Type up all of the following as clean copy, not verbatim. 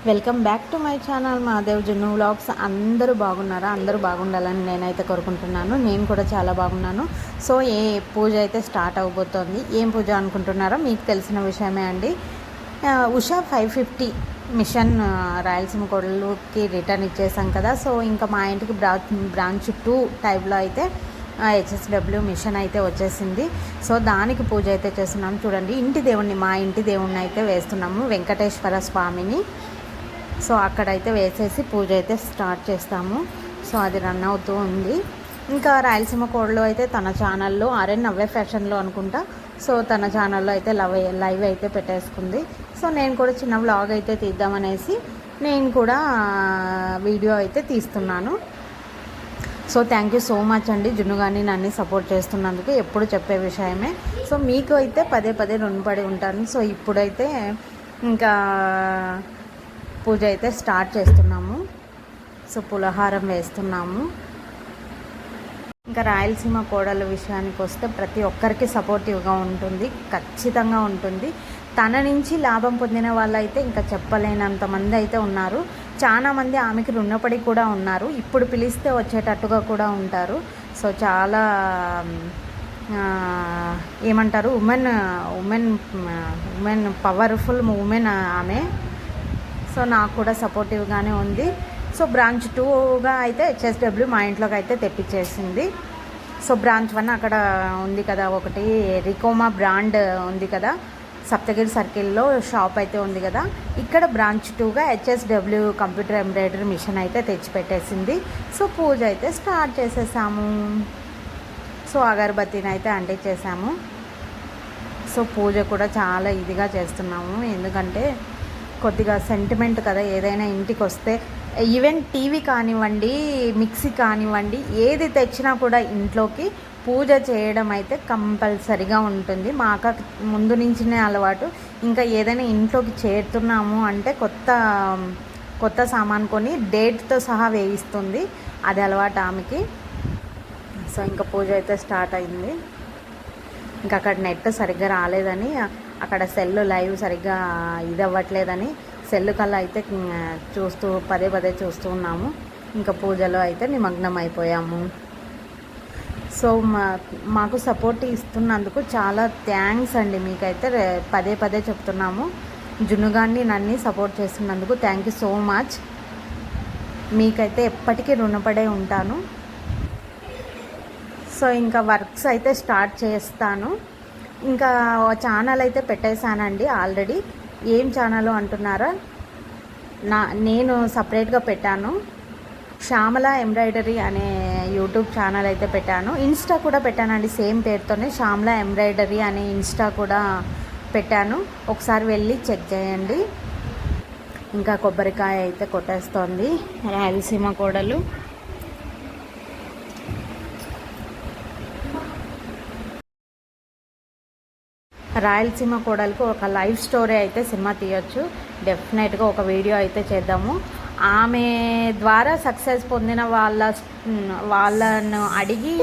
Welcome back to my channel Madev Junnu vlogs. అందరూ బాగున్నారా? అందరూ బాగుండాలని నేనైతే కోరుకుంటున్నాను. నేను కూడా చాలా బాగున్నాను. సో పూజ అయితే స్టార్ట్ అవబోతోంది. ఏం పూజ అనుకుంటున్నారో మీకు తెలిసిన విషయమే అండి. ఉషా 550 మిషన్ రాయలసీమ కోడలుకి రిటర్న్ ఇచ్చేసాం కదా. సో ఇంకా మా ఇంటికి బ్రాంచ్ 2 టైప్లో అయితే హెచ్ఎస్డబ్ల్యూ మిషన్ అయితే వచ్చేసింది. సో దానికి పూజ అయితే చేస్తున్నాము. చూడండి, మా ఇంటి దేవుణ్ణి అయితే వేస్తున్నాము, వెంకటేశ్వర స్వామిని. సో అక్కడైతే వేసేసి పూజ అయితే స్టార్ట్ చేస్తాము. సో అది రన్ అవుతూ ఉంది. ఇంకా రాయలసీమ కోడలు అయితే తన ఛానల్లో నవ్వే ఫ్యాషన్లో అనుకుంటా. సో తన ఛానల్లో అయితే లైవ్ అయితే పెట్టేసుకుంది. సో నేను కూడా చిన్న వ్లాగ్ అయితే తీద్దామనేసి నేను కూడా వీడియో అయితే తీస్తున్నాను. So thank you so much అండి, జున్నుగాని నన్ను సపోర్ట్ చేస్తున్నందుకు. ఎప్పుడు చెప్పే విషయమే. సో మీకు అయితే పదే పదే రుణపడి ఉంటాను. సో ఇప్పుడైతే ఇంకా పూజ అయితే స్టార్ట్ చేస్తున్నాము. సో పులహారం వేస్తున్నాము. ఇంకా రాయలసీమ కోడల విషయానికి వస్తే ప్రతి ఒక్కరికి సపోర్టివ్గా ఉంటుంది, ఖచ్చితంగా ఉంటుంది. తన నుంచి లాభం పొందిన వాళ్ళైతే ఇంకా చెప్పలేనంత మంది అయితే ఉన్నారు. చాలామంది ఆమెకి రుణపడి కూడా ఉన్నారు. ఇప్పుడు పిలిస్తే వచ్చేటట్టుగా కూడా ఉంటారు. సో చాలా ఏమంటారు, ఉమెన్ పవర్ఫుల్ ఉమెన్ ఆమె. సో నాకు కూడా సపోర్టివ్గానే ఉంది. సో బ్రాంచ్ 2గా అయితే హెచ్ఎస్డబ్ల్యూ మా ఇంట్లోకి అయితే తెప్పించేసింది. సో బ్రాంచ్ 1 అక్కడ ఉంది కదా, ఒకటి రికోమా బ్రాండ్ ఉంది కదా, సప్తగిరి సర్కిల్లో షాప్ అయితే ఉంది కదా. ఇక్కడ బ్రాంచ్ 2గా హెచ్ఎస్డబ్ల్యూ కంప్యూటర్ ఎంబ్రాయిడరీ మిషన్ అయితే తెచ్చిపెట్టేసింది. సో పూజ అయితే స్టార్ట్ చేసేసాము. సో అగరబత్తిని అయితే అంటించేసాము. సో పూజ కూడా చాలా ఇదిగా చేస్తున్నాము, ఎందుకంటే కొద్దిగా సెంటిమెంట్ కదా. ఏదైనా ఇంటికి వస్తే ఈవెన్ టీవీ కానివ్వండి, మిక్సీ కానివ్వండి, ఏది తెచ్చినా కూడా ఇంట్లోకి పూజ చేయడం అయితే కంపల్సరిగా ఉంటుంది. మా అక్క ముందు నుంచినే అలవాటు. ఇంకా ఏదైనా ఇంట్లోకి చేరుతున్నాము అంటే కొత్త సామాన్ కొని డేట్తో సహా వేయిస్తుంది. అది అలవాటు ఆమెకి. సో ఇంకా పూజ అయితే స్టార్ట్ అయింది. ఇంకా అక్కడ నెట్ సరిగ్గా రాలేదని, అక్కడ సెల్ లైవ్ సరిగ్గా ఇది అవ్వట్లేదని సెల్ కల్లా అయితే పదే పదే చూస్తూ ఉన్నాము. ఇంకా పూజలో అయితే నిమగ్నం అయిపోయాము. సో మాకు సపోర్ట్ ఇస్తున్నందుకు చాలా థ్యాంక్స్ అండి. మీకైతే పదే పదే చెప్తున్నాము. జున్నుగాన్ని నన్ను సపోర్ట్ చేస్తున్నందుకు థ్యాంక్ యూ సో మచ్. మీకైతే ఎప్పటికీ రుణపడే ఉంటాను. సో ఇంకా వర్క్స్ అయితే స్టార్ట్ చేస్తాను. ఇంకా ఛానల్ అయితే పెట్టేశానండి ఆల్రెడీ. ఏం ఛానల్ అంటున్నారా? నేను సపరేట్గా పెట్టాను. శ్యామల ఎంబ్రాయిడరీ అనే యూట్యూబ్ ఛానల్ అయితే పెట్టాను. ఇన్స్టా కూడా పెట్టానండి, సేమ్ పేరుతోనే శ్యామల ఎంబ్రాయిడరీ అనే ఇన్స్టా కూడా పెట్టాను. ఒకసారి వెళ్ళి చెక్ చేయండి. ఇంకా కొబ్బరికాయ అయితే కొట్టేస్తోంది రాయలసీమ కోడలు. రాయలసీమ కోడలకు ఒక లైఫ్ స్టోరీ అయితే సినిమా తీయొచ్చు. డెఫినెట్గా ఒక వీడియో అయితే చేద్దాము. ఆమె ద్వారా సక్సెస్ పొందిన వాళ్ళను అడిగి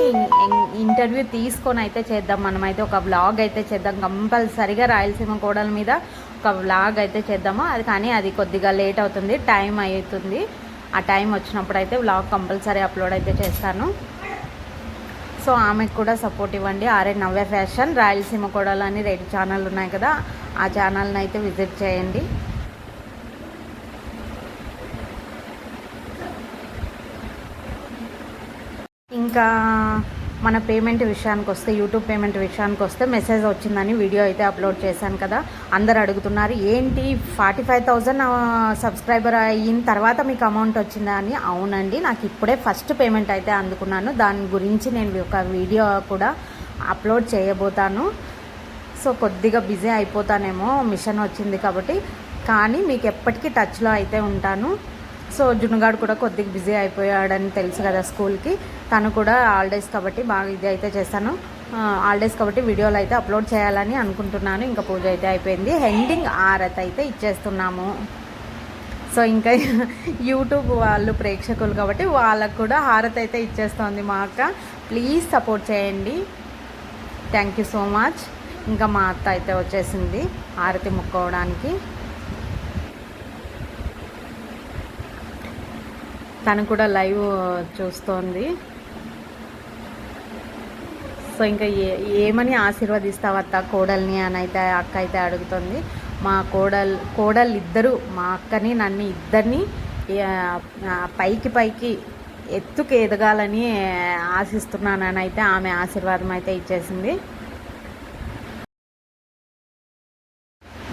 ఇంటర్వ్యూ తీసుకొని అయితే చేద్దాం. మనమైతే ఒక వ్లాగ్ అయితే చేద్దాం కంపల్సరిగా. రాయలసీమ కోడల మీద ఒక వ్లాగ్ అయితే చేద్దాము. అది కొద్దిగా లేట్ అవుతుంది, టైం అవుతుంది. ఆ టైం వచ్చినప్పుడు అయితే వ్లాగ్ కంపల్సరీ అప్లోడ్ అయితే చేస్తాను. సో ఆమెకు కూడా సపోర్ట్ ఇవ్వండి. నవ్వే ఫ్యాషన్, రాయలసీమ కోడలు అని 2 ఛానల్ ఉన్నాయి కదా, ఆ ఛానల్ని అయితే విజిట్ చేయండి. ఇంకా మన పేమెంట్ విషయానికి వస్తే, యూట్యూబ్ పేమెంట్ విషయానికి వస్తే మెసేజ్ వచ్చిందని వీడియో అయితే అప్లోడ్ చేశాను కదా. అందరు అడుగుతున్నారు, ఏంటి 45,000 సబ్స్క్రైబర్ అయిన తర్వాత మీకు అమౌంట్ వచ్చిందా అని. అవునండి, నాకు ఇప్పుడే ఫస్ట్ పేమెంట్ అయితే అందుకున్నాను. దాని గురించి నేను ఒక వీడియో కూడా అప్లోడ్ చేయబోతాను. సో కొద్దిగా బిజీ అయిపోతానేమో మిషన్ వచ్చింది కాబట్టి, కానీ మీకు ఎప్పటికీ టచ్లో అయితే ఉంటాను. సో జున్నుగాడు కూడా కొద్దిగా బిజీ అయిపోయాడని తెలుసు కదా స్కూల్కి. తను కూడా హాలిడేస్ కాబట్టి బాగా ఇది అయితే చేస్తాను. హాలిడేస్ కాబట్టి వీడియోలు అయితే అప్లోడ్ చేయాలని అనుకుంటున్నాను. ఇంకా పూజ అయితే అయిపోయింది. ఎండింగ్ ఆరతి అయితే ఇచ్చేస్తున్నాము. సో ఇంకా యూట్యూబ్ వాళ్ళు ప్రేక్షకులు కాబట్టి వాళ్ళకు కూడా హారతి అయితే ఇచ్చేస్తుంది మా అక్క. ప్లీజ్ సపోర్ట్ చేయండి. Thank you so much. ఇంకా మా అత్త అయితే వచ్చేసింది హారతి ముక్కోవడానికి. తను కూడా లైవ్ చూస్తోంది. సో ఇంకా ఏమని ఆశీర్వదిస్తావు అత్త కోడల్ని అని అయితే అక్క అయితే అడుగుతుంది. మా కోడలు ఇద్దరు, మా అక్కని నన్ను ఇద్దరిని పైకి ఎత్తుకు ఎదగాలని ఆశిస్తున్నానని అయితే ఆమె ఆశీర్వాదం అయితే ఇచ్చేసింది.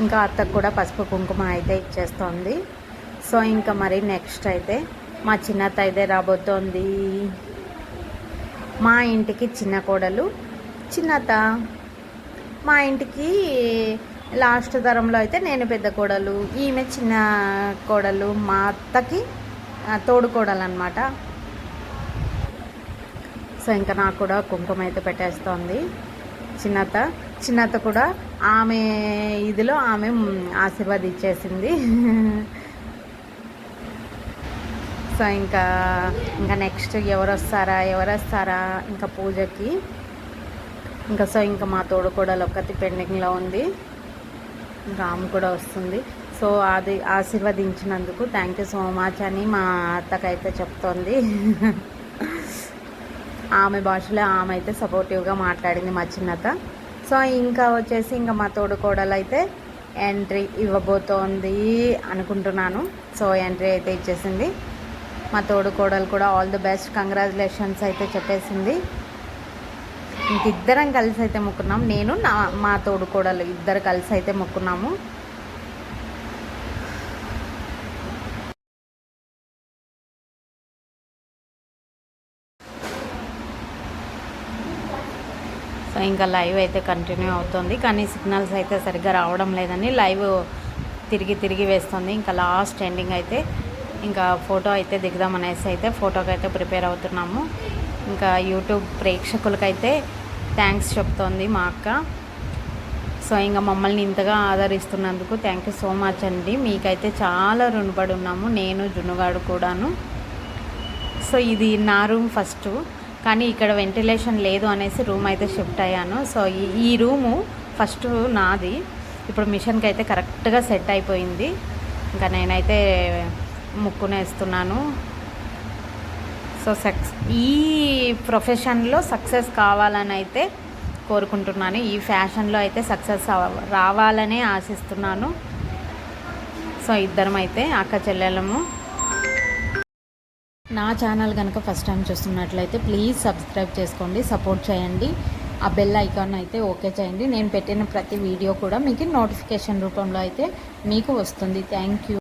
ఇంకా అత్తకు కూడా పసుపు కుంకుమ అయితే ఇచ్చేస్తోంది. సో ఇంకా మరి నెక్స్ట్ అయితే మా చిన్నత్త అయితే రాబోతోంది. మా ఇంటికి చిన్న కోడలు చిన్నత్త, మా ఇంటికి లాస్ట్ తరంలో అయితే నేను పెద్ద కోడలు, ఈమె చిన్న కోడలు, మా అత్తకి తోడు కోడలు అనమాట. సో ఇంకా నాకు కూడా కుంకుమ అయితే పెట్టేస్తోంది చిన్నత్త కూడా ఆమె ఇదిలో ఆమె ఆశీర్వాదించేసింది. సో ఇంకా నెక్స్ట్ ఎవరు వస్తారా ఇంకా పూజకి. సో ఇంకా మా తోడుకోడలు ఒక్కటి పెండింగ్లో ఉంది, ఇంకా ఆమె కూడా వస్తుంది. సో అది ఆశీర్వదించినందుకు థ్యాంక్ యూ సో మచ్ అని మా అత్తకైతే చెప్తోంది. ఆమె భాషలో ఆమె అయితే సపోర్టివ్గా మాట్లాడింది మా చిన్నత. సో ఇంకా వచ్చేసి ఇంకా మా తోడుకోడలు అయితే ఎంట్రీ ఇవ్వబోతోంది అనుకుంటున్నాను. సో ఎంట్రీ అయితే ఇచ్చేసింది. మా తోడుకోడలు కూడా ఆల్ ది బెస్ట్, కంగ్రాచులేషన్స్ అయితే చెప్పేసింది. ఇంకిద్దరం కలిసి అయితే మొక్కున్నాం, నేను మా తోడుకోడలు ఇద్దరు కలిసి అయితే మొక్కున్నాము. సో ఇంకా లైవ్ అయితే కంటిన్యూ అవుతుంది, కానీ సిగ్నల్స్ అయితే సరిగ్గా రావడం లేదని లైవ్ తిరిగి వేస్తుంది. ఇంకా లాస్ట్ ఎండింగ్ అయితే ఇంకా ఫోటో అయితే దిగుదామనేసి అయితే ఫోటోకి అయితే ప్రిపేర్ అవుతున్నాము. ఇంకా యూట్యూబ్ ప్రేక్షకులకైతే థ్యాంక్స్ చెప్తోంది మా అక్క. సో ఇంకా మమ్మల్ని ఇంతగా ఆదరిస్తున్నందుకు థ్యాంక్ యూ సో మచ్ అండి. మీకైతే చాలా రుణపడి ఉన్నాము, నేను జున్నుగాడు కూడాను. సో ఇది నా రూమ్ ఫస్ట్, కానీ ఇక్కడ వెంటిలేషన్ లేదు అనేసి రూమ్ అయితే షిఫ్ట్ అయ్యాను. సో ఈ రూము ఫస్ట్ నాది, ఇప్పుడు మిషన్కి అయితే కరెక్ట్గా సెట్ అయిపోయింది. ఇంకా నేనైతే ముక్కునేస్తున్నాను. సో ఈ ప్రొఫెషన్లో సక్సెస్ కావాలని అయితే కోరుకుంటున్నాను, ఈ ఫ్యాషన్లో అయితే సక్సెస్ రావాలనే ఆశిస్తున్నాను. సో ఇద్దరం అయితే అక్క చెల్లెలము. నా ఛానల్ కనుక ఫస్ట్ టైం చూస్తున్నట్లయితే ప్లీజ్ సబ్స్క్రైబ్ చేసుకోండి, సపోర్ట్ చేయండి. ఆ బెల్ ఐకాన్ అయితే ఓకే చేయండి. నేను పెట్టిన ప్రతి వీడియో కూడా మీకు నోటిఫికేషన్ రూపంలో అయితే మీకు వస్తుంది. Thank you.